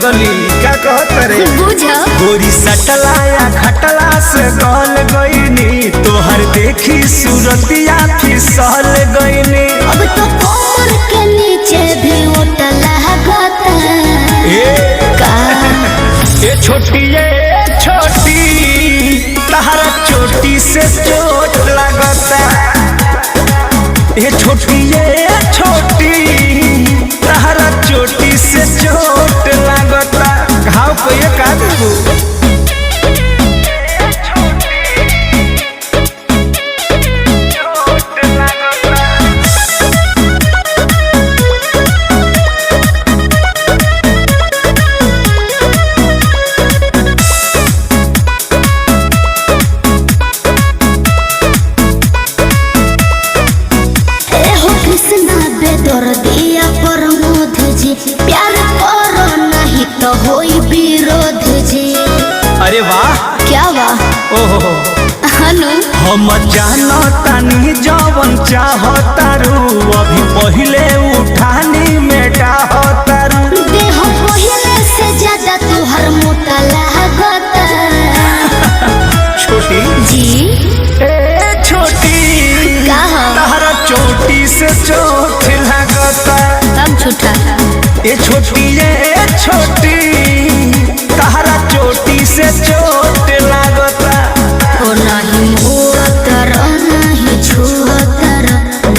पगली का कहत रे बुझो गोरी सटला या खटला से गल गईनी तोहर देखी सूरतिया फिसल गईनी। अब तो कोमर के नीचे भी उठला गता ए छोटी तहरा चोटी से चोट लगता। ए छोटी तहरा चोटी से चोट लगता। घाव को ये का देबू दिया प्रमोद जी प्यार करो नहीं तो होई विरोध जी। अरे वाह क्या वाह ओहो हनु हम जानो तानी जवन चाहतारू अभी पहले उठानी में डाहतारू देह पहले से ज्यादा तुहर मोटा लागता। छोटी जी ए छोटी तहरा चोटी से चोट लगता। तब झूठा ए छोटी तहरा चोटी से चोट लगता। ओ नहीं हुआ तर नहीं छुआ तर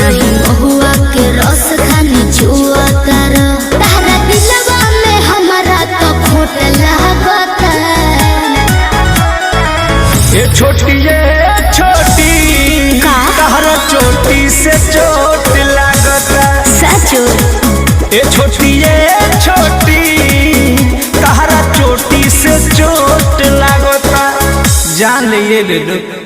नहीं हुआ के रस खानी छुआ तर तहरा दिलवा में हमारा तो खोट लगता। ए छोटी तहरा चोटी से चोट लगता। सचो ए छोटी तहरा चोटी से चोट लगता। जान ले लो।